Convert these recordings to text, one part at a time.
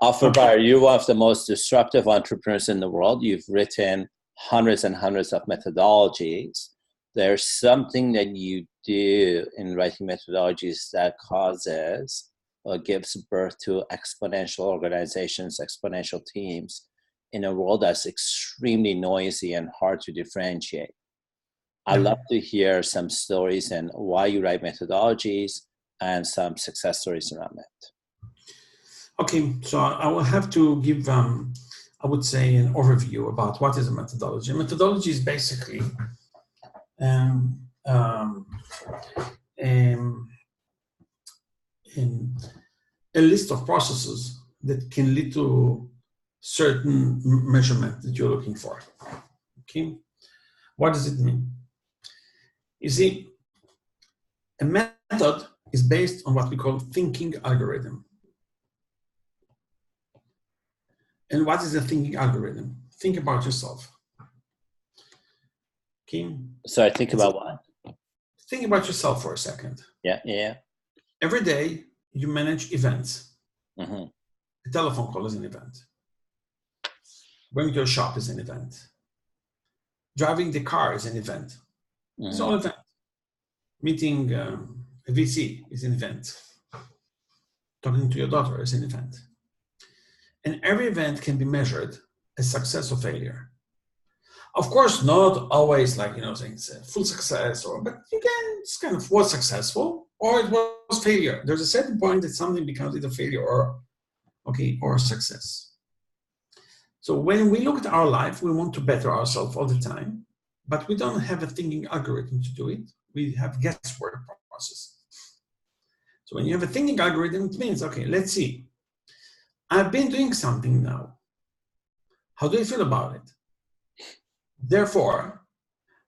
Opher Brayer, you're one of the most disruptive entrepreneurs in the world. You've written hundreds and hundreds of methodologies. There's something that you do in writing methodologies that causes or gives birth to exponential organizations, exponential teams in a world that's extremely noisy and hard to differentiate. I'd love to hear some stories and why you write methodologies and some success stories around that. Okay, so I will have to give, I would say, an overview about what is a methodology. A methodology is basically a list of processes that can lead to certain measurement that you're looking for. Okay, what does it mean? You see, a method is based on what we call thinking algorithm. And what is a thinking algorithm? Think about yourself. Okay. So I think about what? Think about yourself for a second. Yeah. Every day you manage events. Mm-hmm. A telephone call is an event. Going to a shop is an event. Driving the car is an event. Mm-hmm. It's all event. Meeting a VC is an event. Talking to your daughter is an event. And every event can be measured as success or failure. Of course, not always like, saying it's a full success, but you can, it's kind of was successful or it was failure. There's a certain point that something becomes either failure or success. So when we look at our life, we want to better ourselves all the time, but we don't have a thinking algorithm to do it. We have guesswork process. So when you have a thinking algorithm, it means, okay, let's see. I've been doing something now. How do you feel about it? Therefore,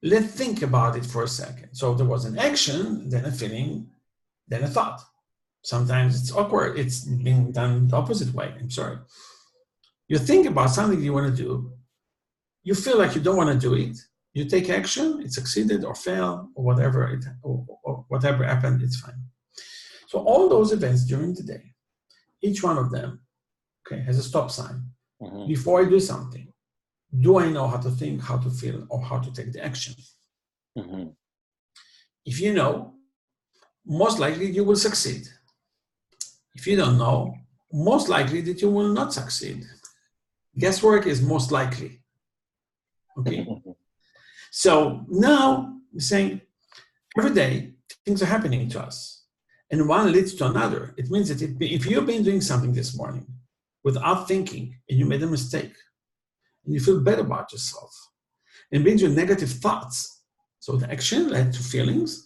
let's think about it for a second. So there was an action, then a feeling, then a thought. Sometimes it's awkward. It's being done the opposite way. I'm sorry. You think about something you want to do. You feel like you don't want to do it. You take action. It succeeded or failed or whatever or whatever happened. It's fine. So all those events during the day, each one of them, has a stop sign. Mm-hmm. Before I do something, do I know how to think, how to feel, or how to take the action? Mm-hmm. If you know, most likely you will succeed. If you don't know, most likely that you will not succeed. Guesswork is most likely. Okay? So now we're saying every day things are happening to us, and one leads to another. It means that if you've been doing something this morning without thinking, and you made a mistake, and you feel bad about yourself, and brings you negative thoughts. So the action led to feelings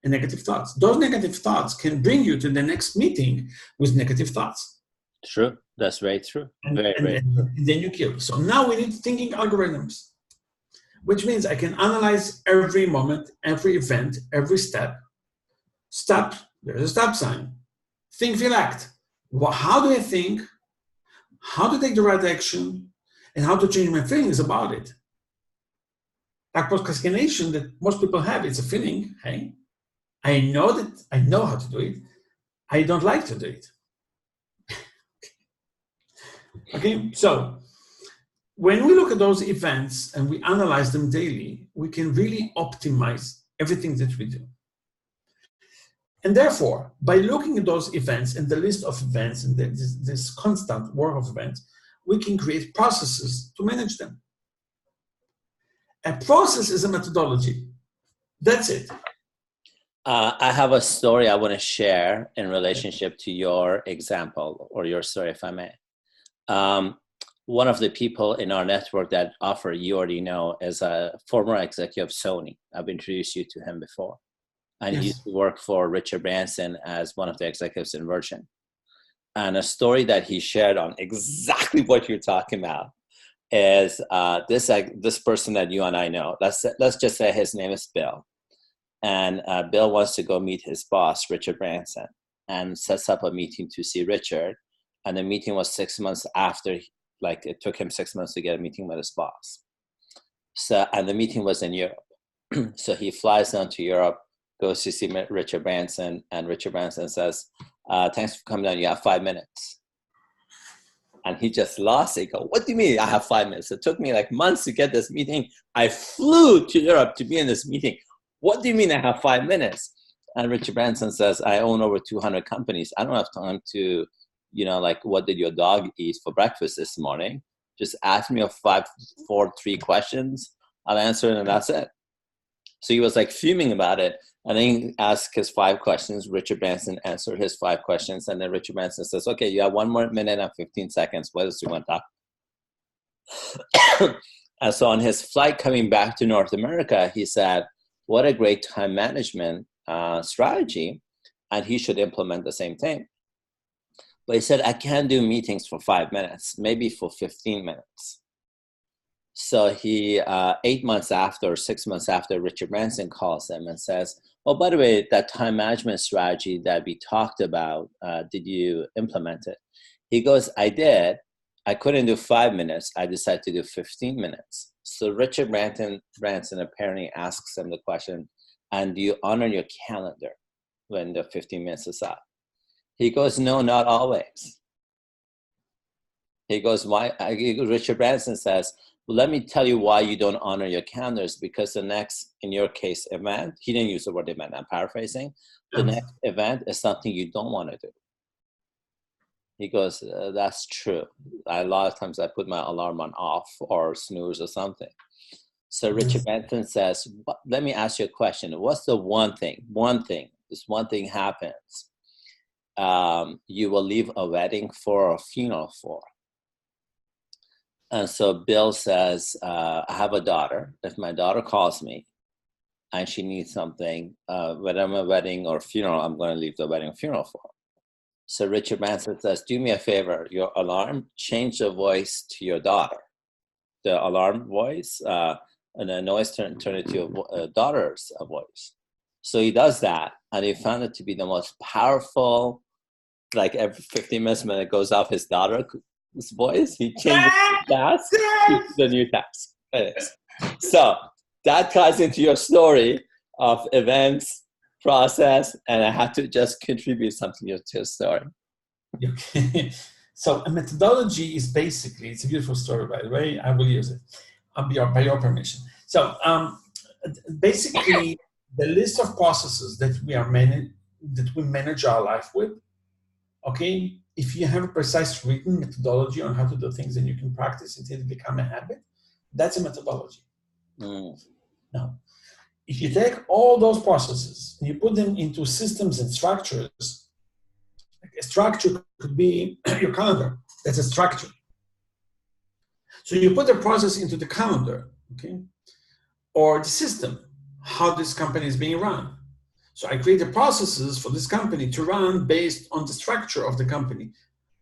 and negative thoughts. Those negative thoughts can bring you to the next meeting with negative thoughts. True. That's very true. And then you kill. So now we need thinking algorithms, which means I can analyze every moment, every event, every step. Stop. There's a stop sign. Think, feel, act. Well, how do I think? How to take the right action, and how to change my feelings about it. That procrastination that most people have, it's a feeling, hey, I know how to do it. I don't like to do it. Okay, so when we look at those events and we analyze them daily, we can really optimize everything that we do. And therefore, by looking at those events and the list of events and this constant work of events, we can create processes to manage them. A process is a methodology. That's it. I have a story I want to share in relationship to your example or your story, if I may. One of the people in our network that Opher, you already know, is a former executive of Sony. I've introduced you to him before. And he used to work for Richard Branson as one of the executives in Virgin. And a story that he shared on exactly what you're talking about is this person that you and I know. Let's just say his name is Bill. And Bill wants to go meet his boss, Richard Branson, and sets up a meeting to see Richard. And the meeting was 6 months after, it took him 6 months to get a meeting with his boss. So, and the meeting was in Europe. So he flies down to Europe, goes to see Richard Branson, and Richard Branson says, thanks for coming down, you have 5 minutes. And he just lost it. He go, what do you mean I have 5 minutes? It took me like months to get this meeting. I flew to Europe to be in this meeting. What do you mean I have 5 minutes? And Richard Branson says, I own over 200 companies. I don't have time to, like, what did your dog eat for breakfast this morning? Just ask me 3 questions. I'll answer it, and that's it. So he was like fuming about it. And then he asked his 5 questions. Richard Branson answered his 5 questions. And then Richard Branson says, okay, you have 1 more minute and 15 seconds. What else do you want to talk? And so on his flight coming back to North America, he said, what a great time management strategy. And he should implement the same thing. But he said, I can't do meetings for 5 minutes, maybe for 15 minutes. So he, 8 months after, 6 months after, Richard Branson calls him and says, oh, by the way, that time management strategy that we talked about, did you implement it? He goes, I did. I couldn't do 5 minutes. I decided to do 15 minutes. So Richard Branson apparently asks him the question, and do you honor your calendar when the 15 minutes is up? He goes, no, not always. He goes, why? Richard Branson says, well, let me tell you why you don't honor your calendars, because the next, in your case, event, he didn't use the word event, I'm paraphrasing, the next event is something you don't want to do. He goes, that's true. A lot of times I put my alarm on off or snooze or something. So Richard Branson says, let me ask you a question. What's the one thing, this one thing happens, you will leave a wedding for or a funeral for? And so Bill says, I have a daughter. If my daughter calls me and she needs something, whether I'm a wedding or funeral, I'm going to leave the wedding or funeral for. So Richard Branson says, do me a favor, your alarm, change the voice to your daughter. The alarm voice, and the noise turn it to your daughter's voice. So he does that, and he found it to be the most powerful, like every 15 minutes when it goes off his daughter's voice, he changes the task to the new task. Anyways, so that ties into your story of events, process, and I had to just contribute something to your story. Okay. So a methodology is basically, it's a beautiful story, by the way, I will use it by your permission. So basically, the list of processes that we manage our life with, okay, if you have a precise written methodology on how to do things and you can practice until it become a habit, that's a methodology. Now, if you take all those processes and you put them into systems and structures, like a structure could be your calendar. That's a structure. So you put the process into the calendar, okay, or the system, how this company is being run. So I create the processes for this company to run based on the structure of the company,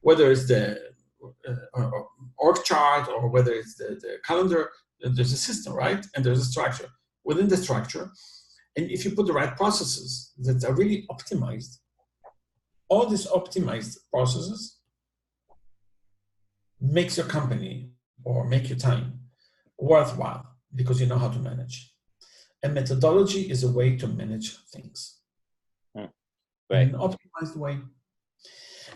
whether it's the org chart or whether it's the calendar. There's a system, right? And there's a structure. Within the structure, and if you put the right processes that are really optimized, all these optimized processes makes your company or make your time worthwhile because you know how to manage. And methodology is a way to manage things right. in an optimized way.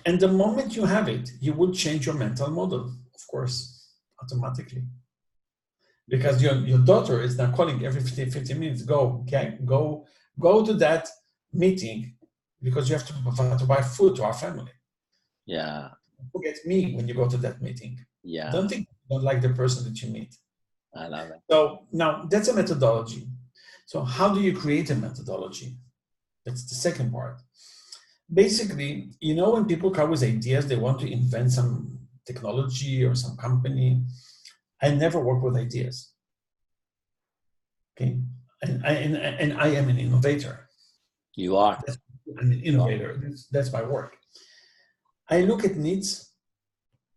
And the moment you have it, you will change your mental model, of course, automatically. Because your daughter is now calling every 15 minutes, go to that meeting because you have to buy food to our family. Yeah. Forget me when you go to that meeting. Yeah. Don't think you don't like the person that you meet. I love it. So now that's a methodology. So how do you create a methodology? That's the second part. Basically, when people come with ideas, they want to invent some technology or some company. I never work with ideas. Okay, and I am an innovator. You are. I'm an innovator. That's my work. I look at needs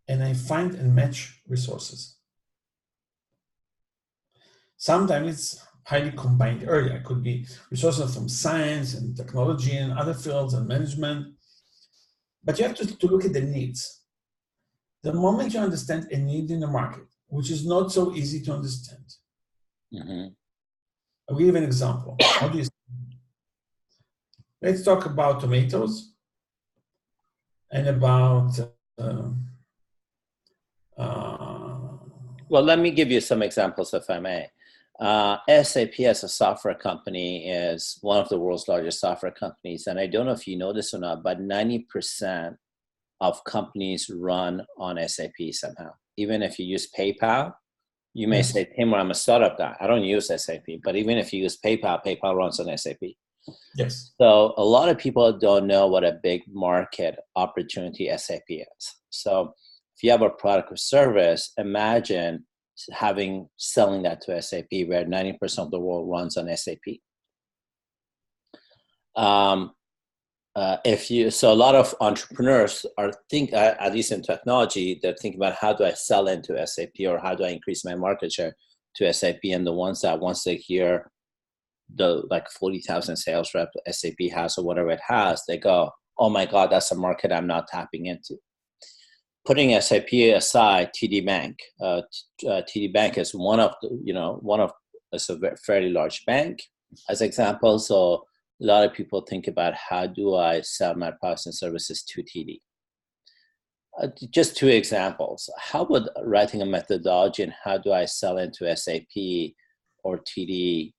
and I find and match resources. Sometimes it's highly combined area. It could be resources from science and technology and other fields and management. But you have to look at the needs. The moment you understand a need in the market, which is not so easy to understand. I'll give you an example. How do you? Let's talk about tomatoes and about Well, let me give you some examples, if I may. SAP as a software company is one of the world's largest software companies. And I don't know if you know this or not, but 90% of companies run on SAP somehow. Even if you use PayPal, you may say, Taimour, I'm a startup guy. I don't use SAP. But even if you use PayPal, PayPal runs on SAP. Yes. So a lot of people don't know what a big market opportunity SAP is. So if you have a product or service, imagine selling that to SAP, where 90% of the world runs on SAP. So a lot of entrepreneurs at least in technology, they're thinking about how do I sell into SAP, or how do I increase my market share to SAP? And the ones that once they hear the 40,000 sales rep SAP has, or whatever it has, they go, oh my God, that's a market I'm not tapping into. Putting SAP aside, TD Bank. TD Bank is it's a fairly large bank, as example. So a lot of people think about, how do I sell my products and services to TD? Just two examples. How would writing a methodology and how do I sell into SAP or TD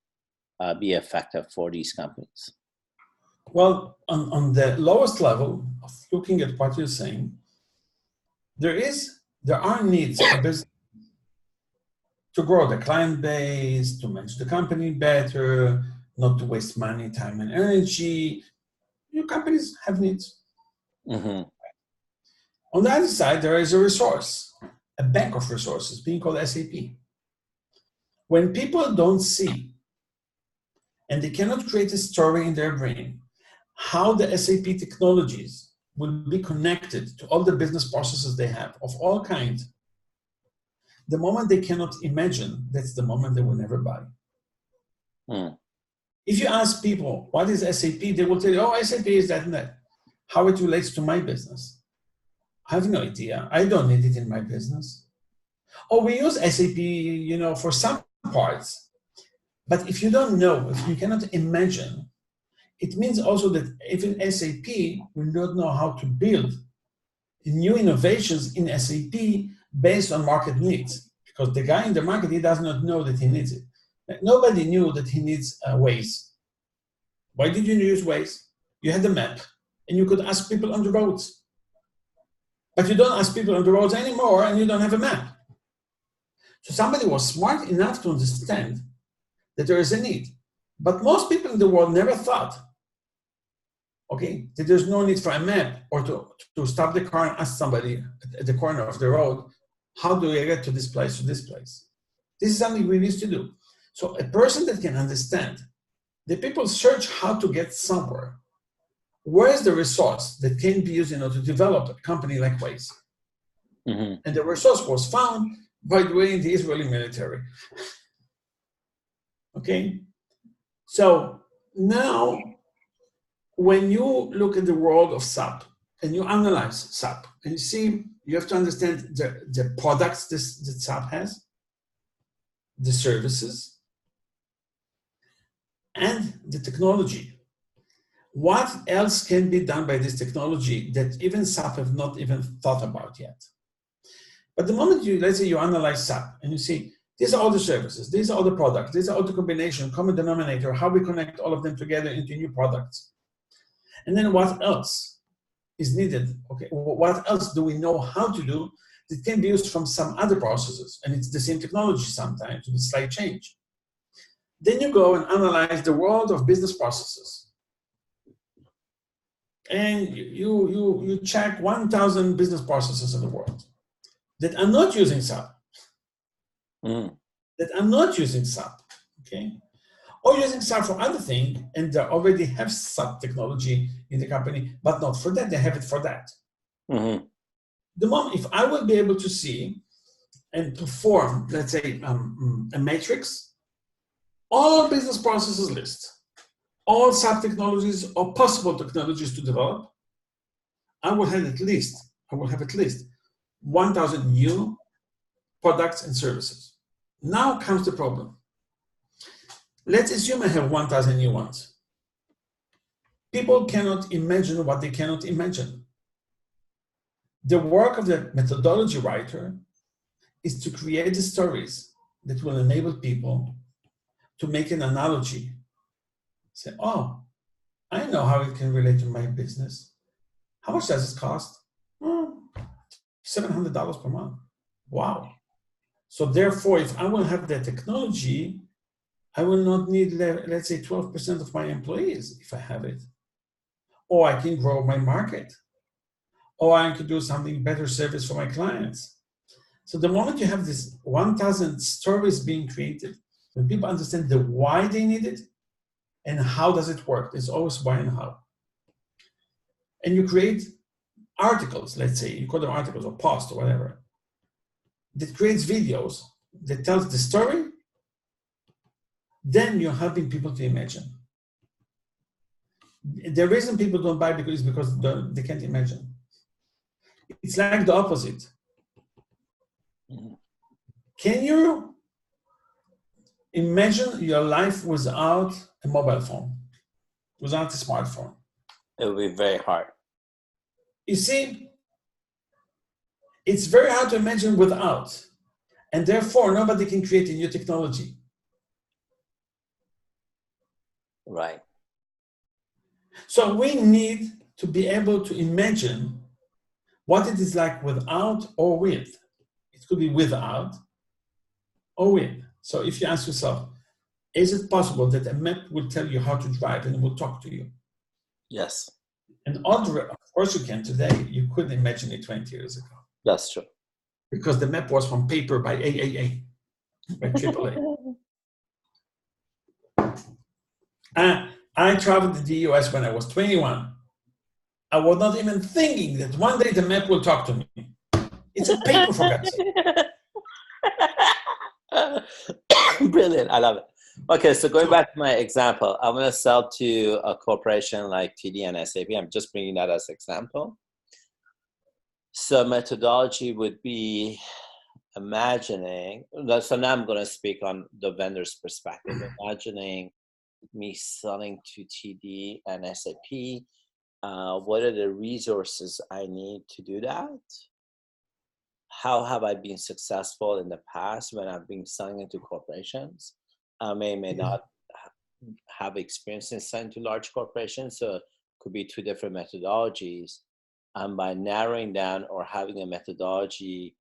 be effective for these companies? Well, on the lowest level of looking at what you're saying, there are needs for business to grow the client base, to manage the company better, not to waste money, time, and energy. Your companies have needs. Mm-hmm. On the other side, there is a resource, a bank of resources being called SAP. When people don't see, and they cannot create a story in their brain, how the SAP technologies will be connected to all the business processes they have of all kinds, the moment they cannot imagine, that's the moment they will never buy. Mm. If you ask people, what is SAP? They will tell you, oh, SAP is that and that. How it relates to my business? I have no idea. I don't need it in my business. Oh, we use SAP, for some parts. But if you don't know, if you cannot imagine, it means also that even SAP will not know how to build new innovations in SAP based on market needs. Because the guy in the market, he does not know that he needs it. Nobody knew that he needs Waze. Why did you use Waze? You had the map, and you could ask people on the roads. But you don't ask people on the roads anymore, and you don't have a map. So somebody was smart enough to understand that there is a need. But most people in the world never thought, okay, that there's no need for a map, or to stop the car and ask somebody at the corner of the road, how do I get to this place, to this place? This is something we used to do. So a person that can understand, the people search how to get somewhere. Where is the resource that can be used to develop a company like Waze? Mm-hmm. And the resource was found, by the way, in the Israeli military. Okay? So now, when you look at the world of SAP and you analyze SAP, and you see, you have to understand the products that SAP has, the services, and the technology. What else can be done by this technology that even SAP have not even thought about yet? But the moment let's say you analyze SAP and you see, these are all the services, these are all the products, these are all the combination, common denominator, how we connect all of them together into new products. And then what else is needed? Okay, what else do we know how to do that can be used from some other processes? And it's the same technology sometimes with slight change. Then you go and analyze the world of business processes. And you check 1,000 business processes in the world that are not using SAP. That are not using SAP, okay? Or using SAP for other things, and they already have SAP technology in the company, but not for that, they have it for that. Mm-hmm. The moment, if I will be able to see and to form, let's say, a matrix, all business processes list, all SAP technologies or possible technologies to develop, I will have at least 1,000 new products and services. Now comes the problem. Let's assume I have 1,000 new ones. People cannot imagine what they cannot imagine. The work of the methodology writer is to create the stories that will enable people to make an analogy. Say, oh, I know how it can relate to my business. How much does it cost? $700 per month. Wow. So therefore, if I will have the technology, I will not need, let's say, 12% of my employees if I have it. Or I can grow my market. Or I could do something better service for my clients. So the moment you have this 1,000 stories being created, when people understand the why they need it and how does it work, there's always why and how. And you create articles, let's say, you call them articles or posts or whatever, that creates videos that tells the story, then you're helping people to imagine. The reason people don't buy is because they can't imagine. It's like the opposite. Can you imagine your life without a mobile phone, without a smartphone? It will be very hard. You see, it's very hard to imagine without, and therefore nobody can create a new technology. Right. So we need to be able to imagine what it is like without or with. It could be without or with. So if you ask yourself, is it possible that a map will tell you how to drive and will talk to you? Yes. And of course you can today. You couldn't imagine it 20 years ago. That's true. Because the map was from paper by AAA, by AAA. I traveled to the US when I was 21. I was not even thinking that one day the map will talk to me. It's a paper, for God's sake. Brilliant. I love it. Okay, so going back to my example, I'm going to sell to a corporation like TD and SAP. I'm just bringing that as an example. So methodology would be imagining, so now I'm going to speak on the vendor's perspective, imagining me selling to TD and SAP. What are the resources I need to do that? How have I been successful in the past when I've been selling into corporations? I may not have experience in selling to large corporations, so it could be two different methodologies. And by narrowing down or having a methodology,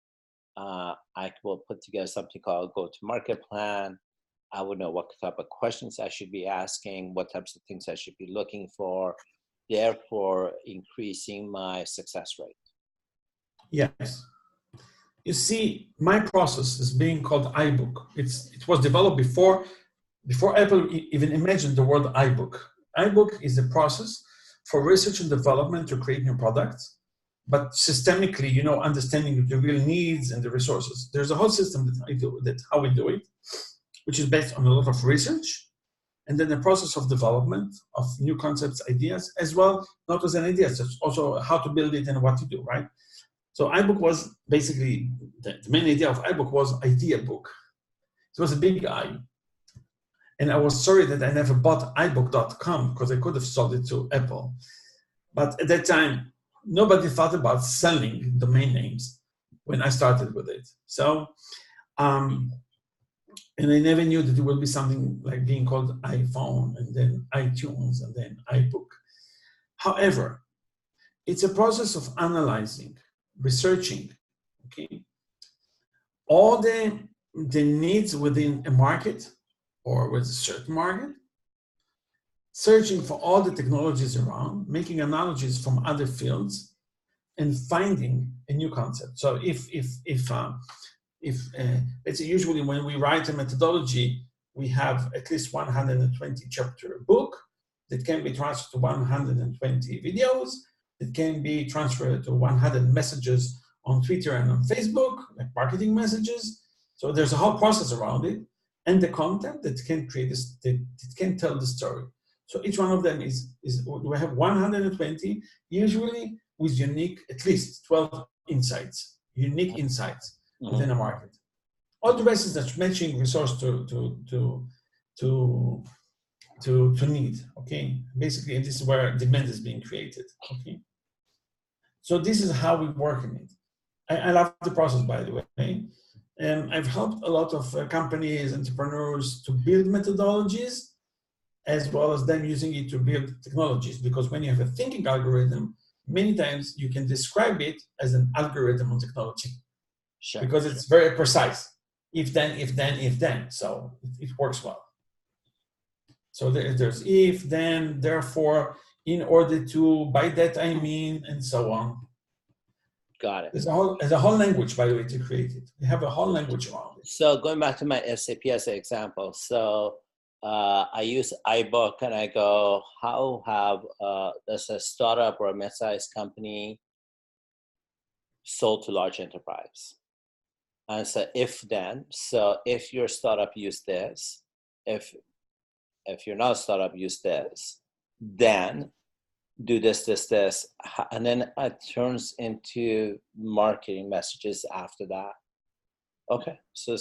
I will put together something called a go-to-market plan. I would know what type of questions I should be asking, what types of things I should be looking for, therefore increasing my success rate. Yes. You see, my process is being called iBook. It was developed before Apple even imagined the word iBook. iBook is a process for research and development to create new products, but systemically, understanding the real needs and the resources. There's a whole system that's how we do it, which is based on a lot of research, and then the process of development of new concepts, ideas, as well, not as an idea, it's also how to build it and what to do, right? So iBook was basically, the main idea of iBook was idea book. It was a big I. And I was sorry that I never bought iBook.com because I could have sold it to Apple. But at that time, nobody thought about selling domain names when I started with it. So, and I never knew that it would be something like being called iPhone and then iTunes and then iBook. However, it's a process of analyzing, researching, okay, all the needs within a market or with a certain market, searching for all the technologies around, making analogies from other fields, and finding a new concept. So if let's say usually when we write a methodology, we have at least 120 chapter book that can be transferred to 120 videos, that can be transferred to 100 messages on Twitter and on Facebook, like marketing messages. So there's a whole process around it, and the content that can create this, that can tell the story. So each one of them is we have 120, usually with unique, at least 12 insights, unique insights within a market. All the rest is just matching resource to need. Okay, basically, and this is where demand is being created. Okay, so this is how we work in it. I love the process, by the way. I've helped a lot of companies, entrepreneurs to build methodologies, as well as them using it to build technologies. Because when you have a thinking algorithm, many times you can describe it as an algorithm on technology. Sure. Because it's very precise. If then, if then, if then. So it works well. So there's if, then, therefore, in order to, by that I mean, and so on. Got it. There's a whole language, by the way, to create it. We have a whole language around it. So going back to my SAP as an example, so I use iBook and I go, how have does a startup or a mid-sized company sold to large enterprise? And so if then, so if your startup use this, if you're not a startup, use this, then do this, this, this, and then it turns into marketing messages after that. Okay, so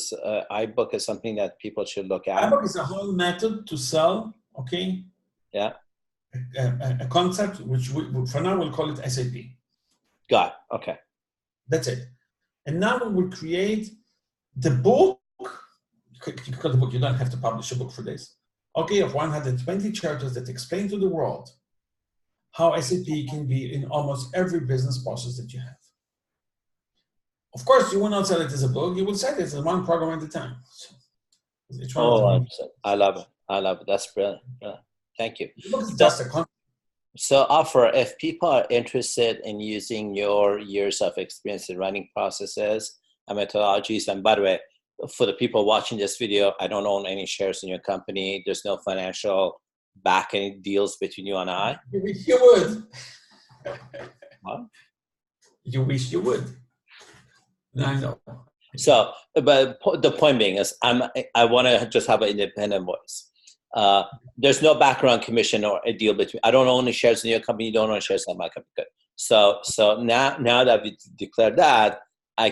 iBook is something that people should look at. iBook is a whole method to sell, okay? Yeah. A concept, which for now we'll call it SAP. Got it, okay. That's it. And now we will create the book. You call the book, you don't have to publish a book for this. Okay, of 120 chapters that explain to the world how SAP can be in almost every business process that you have. Of course, you will not sell it as a book. You will sell it as one program at a time. So, I love it. I love it. That's brilliant. Thank you. The book is just a concept. So, Opher, if people are interested in using your years of experience in running processes and methodologies, and by the way, for the people watching this video, I don't own any shares in your company. There's no financial backing deals between you and I. You wish you would. What? You wish you would. I know. So, but the point being is, I want to just have an independent voice. There's no background commission or a deal between. I don't own the shares in your company. You don't own shares in my company. Good. So now that we declared that, I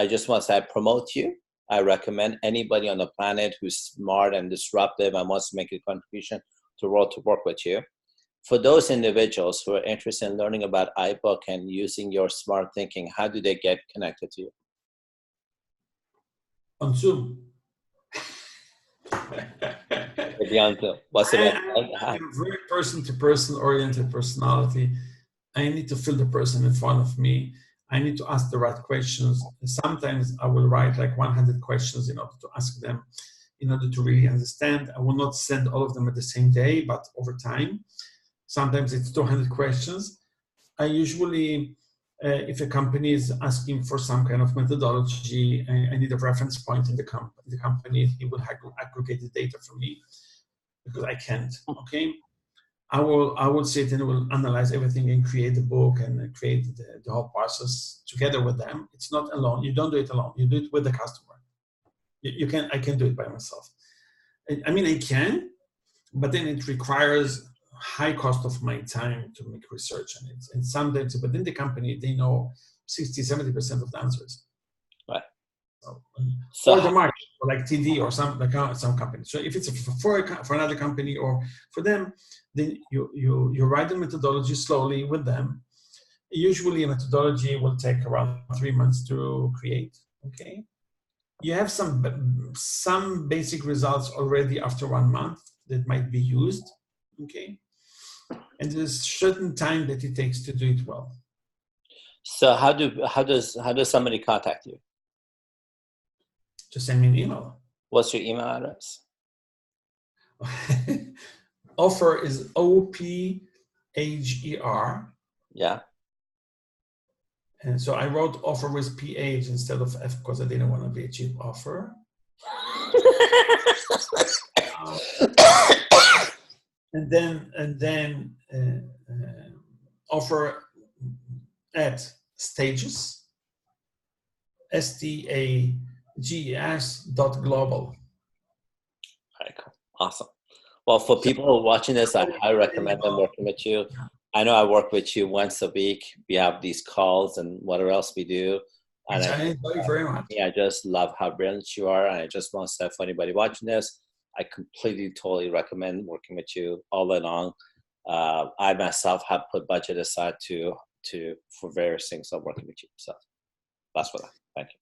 just want to say I promote you. I recommend anybody on the planet who's smart and disruptive and wants to make a contribution to the world to work with you. For those individuals who are interested in learning about iBook and using your smart thinking, how do they get connected to you? On Zoom. Beyond Zoom. What's it? I'm a very person-to-person oriented personality. I need to feel the person in front of me. I need to ask the right questions. Sometimes I will write like 100 questions in order to ask them, in order to really understand. I will not send all of them at the same day, but over time. Sometimes it's 200 questions. I usually, if a company is asking for some kind of methodology, I need a reference point in the company. He will aggregate the data for me because I can't, okay? I will sit and will analyze everything and create the book and create the whole process together with them. It's not alone. You don't do it alone. You do it with the customer. I can do it by myself. I mean, I can, but then it requires high cost of my time to make research on it. And sometimes within the company, they know 60-70% of the answers. Right. So the market, or like TD or some company. So if it's for another company or for them, then you write the methodology slowly with them. Usually a methodology will take around 3 months to create. Okay. You have some basic results already after 1 month that might be used. Okay. And there's certain time that it takes to do it well. So how does somebody contact you? Just send me an email. What's your email address? Opher is Opher. Yeah. And so I wrote Opher with PH instead of F because I didn't want to be a cheap offer. And then Opher at stages, stages.global. Very cool. Awesome. Well, for people who are watching this, I recommend them working with you. I know I work with you once a week. We have these calls and whatever else we do. And I enjoy you very much. I just love how brilliant you are. And I just want to say for anybody watching this, I completely, totally recommend working with you all along. I myself have put budget aside for various things. I'm working with you. So that's what I thank you.